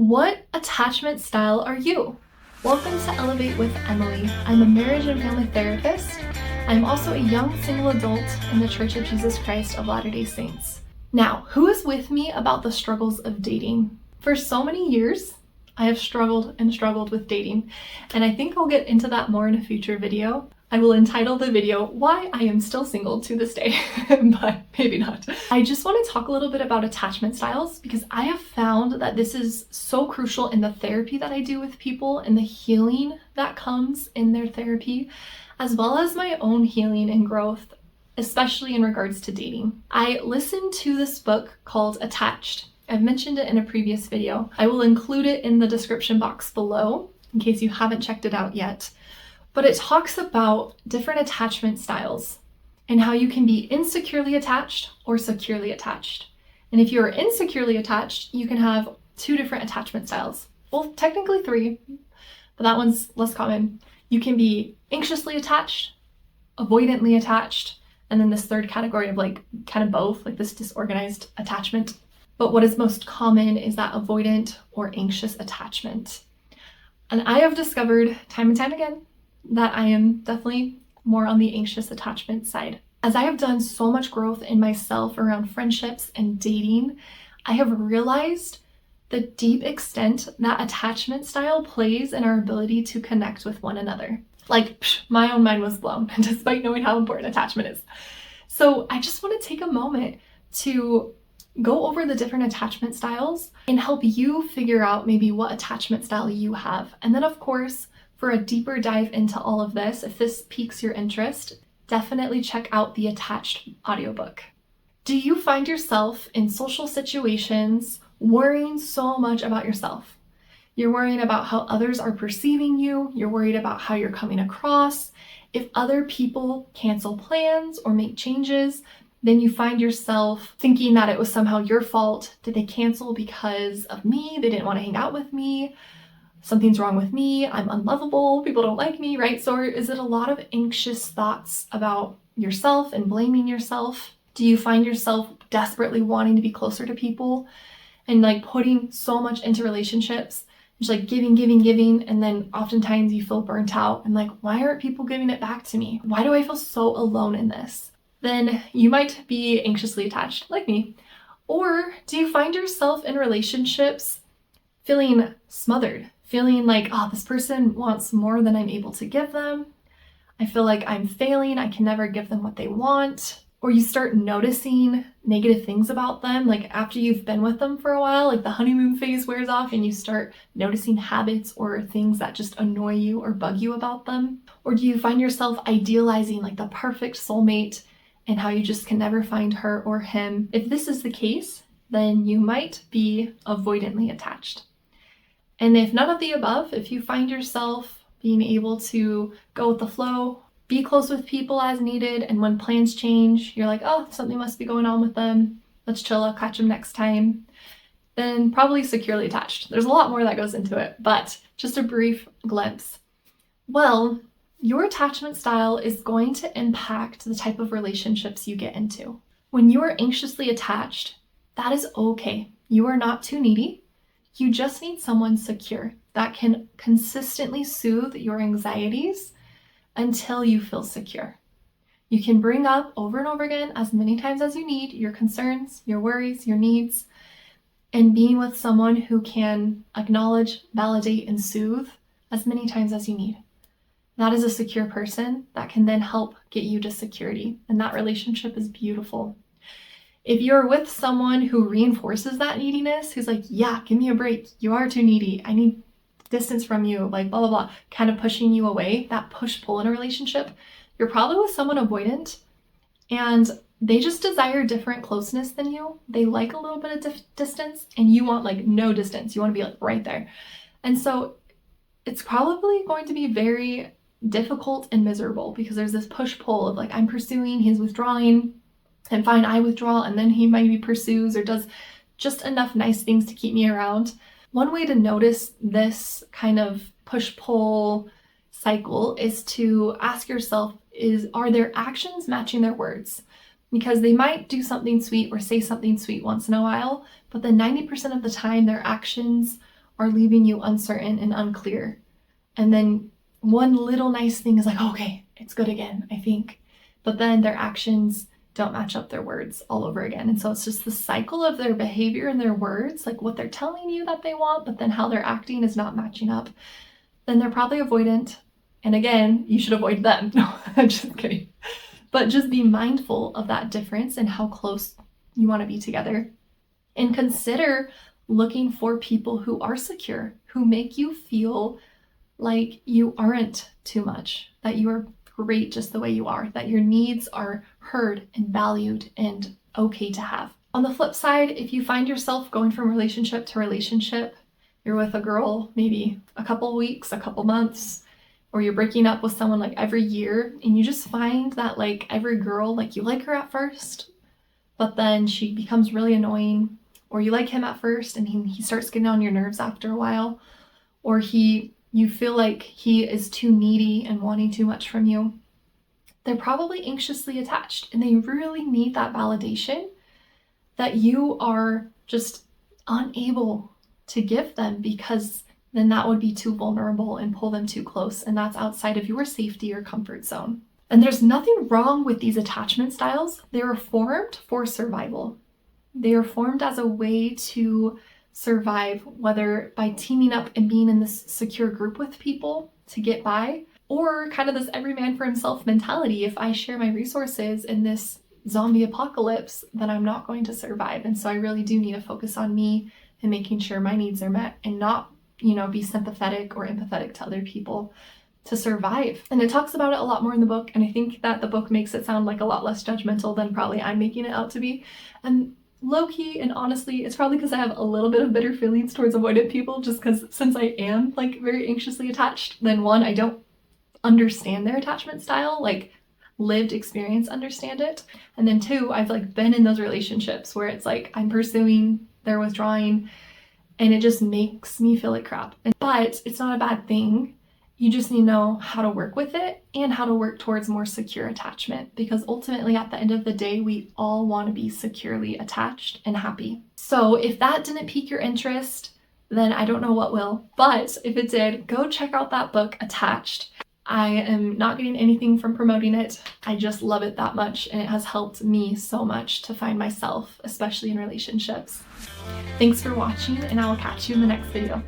What attachment style are you? Welcome to Elevate with Emily. I'm a marriage and family therapist. I'm also a young single adult in the Church of Jesus Christ of Latter-day Saints. Now, who is with me about the struggles of dating? For so many years, I have struggled with dating, and I think I'll get into that more in a future video. I will entitle the video, Why I Am Still Single to This Day, but maybe not. I just want to talk a little bit about attachment styles because I have found that this is so crucial in the therapy that I do with people and the healing that comes in their therapy, as well as my own healing and growth, especially in regards to dating. I listened to this book called Attached. I've mentioned it in a previous video. I will include it in the description box below in case you haven't checked it out yet. But it talks about different attachment styles and how you can be insecurely attached or securely attached. And if you're insecurely attached, you can have two different attachment styles. Well, technically three, but that one's less common. You can be anxiously attached, avoidantly attached, and then this third category of kind of both, like this disorganized attachment. But what is most common is that avoidant or anxious attachment. And I have discovered time and time again that I am definitely more on the anxious attachment side. As I have done so much growth in myself around friendships and dating, I have realized the deep extent that attachment style plays in our ability to connect with one another. My own mind was blown, despite knowing how important attachment is. So I just want to take a moment to go over the different attachment styles and help you figure out maybe what attachment style you have. And then of course, for a deeper dive into all of this, if this piques your interest, definitely check out the Attached audiobook. Do you find yourself in social situations worrying so much about yourself? You're worrying about how others are perceiving you. You're worried about how you're coming across. If other people cancel plans or make changes, then you find yourself thinking that it was somehow your fault. Did they cancel because of me? They didn't want to hang out with me. Something's wrong with me, I'm unlovable, people don't like me, right? So is it a lot of anxious thoughts about yourself and blaming yourself? Do you find yourself desperately wanting to be closer to people and putting so much into relationships, just giving, and then oftentimes you feel burnt out and why aren't people giving it back to me? Why do I feel so alone in this? Then you might be anxiously attached like me. Or do you find yourself in relationships feeling smothered? Feeling this person wants more than I'm able to give them. I feel like I'm failing. I can never give them what they want. Or you start noticing negative things about them. After you've been with them for a while, the honeymoon phase wears off and you start noticing habits or things that just annoy you or bug you about them. Or do you find yourself idealizing the perfect soulmate and how you just can never find her or him? If this is the case, then you might be avoidantly attached. And if none of the above, if you find yourself being able to go with the flow, be close with people as needed, and when plans change, you're oh, something must be going on with them, let's chill, I'll catch them next time, then probably securely attached. There's a lot more that goes into it, but just a brief glimpse. Well, your attachment style is going to impact the type of relationships you get into. When you are anxiously attached, that is okay. You are not too needy. You just need someone secure that can consistently soothe your anxieties until you feel secure. You can bring up over and over again as many times as you need your concerns, your worries, your needs, and being with someone who can acknowledge, validate, and soothe as many times as you need. That is a secure person that can then help get you to security, and that relationship is beautiful. If you're with someone who reinforces that neediness, who's yeah, give me a break. You are too needy. I need distance from you, blah, blah, blah, kind of pushing you away, that push-pull in a relationship, you're probably with someone avoidant and they just desire different closeness than you. They like a little bit of distance and you want no distance. You want to be right there. And so it's probably going to be very difficult and miserable because there's this push-pull of I'm pursuing, he's withdrawing. And fine, I withdraw, and then he maybe pursues or does just enough nice things to keep me around. One way to notice this kind of push-pull cycle is to ask yourself, are their actions matching their words? Because they might do something sweet or say something sweet once in a while, but then 90% of the time their actions are leaving you uncertain and unclear. And then one little nice thing is like, oh, okay, it's good again, I think. But then their actions don't match up their words all over again. And so it's just the cycle of their behavior and their words, like what they're telling you that they want, but then how they're acting is not matching up. Then they're probably avoidant. And again, you should avoid them. No, I'm just kidding. But just be mindful of that difference and how close you want to be together. And consider looking for people who are secure, who make you feel like you aren't too much, that you are great just the way you are, that your needs are heard and valued and okay to have. On the flip side, if you find yourself going from relationship to relationship, you're with a girl maybe a couple weeks, a couple months, or you're breaking up with someone like every year, and you just find that like every girl, like you like her at first, but then she becomes really annoying, or you like him at first and he starts getting on your nerves after a while, or you feel like he is too needy and wanting too much from you. They're probably anxiously attached, and they really need that validation that you are just unable to give them, because then that would be too vulnerable and pull them too close, and that's outside of your safety or comfort zone. And there's nothing wrong with these attachment styles. They were formed for survival. They are formed as a way to survive, whether by teaming up and being in this secure group with people to get by, or kind of this every man for himself mentality. If I share my resources in this zombie apocalypse, then I'm not going to survive. And so I really do need to focus on me and making sure my needs are met, and not be sympathetic or empathetic to other people to survive. And it talks about it a lot more in the book, and I think that the book makes it sound like a lot less judgmental than probably I'm making it out to be. And low-key and honestly, it's probably because I have a little bit of bitter feelings towards avoidant people, just because since I am like very anxiously attached, then one, I don't understand their attachment style, like lived experience understand it. And then two, I've like been in those relationships where it's like I'm pursuing, they're withdrawing, and it just makes me feel like crap. But it's not a bad thing. You just need to know how to work with it and how to work towards more secure attachment, because ultimately at the end of the day, we all want to be securely attached and happy. So if that didn't pique your interest, then I don't know what will. But if it did, go check out that book, Attached. I am not getting anything from promoting it. I just love it that much, and it has helped me so much to find myself, especially in relationships. Thanks for watching, and I will catch you in the next video.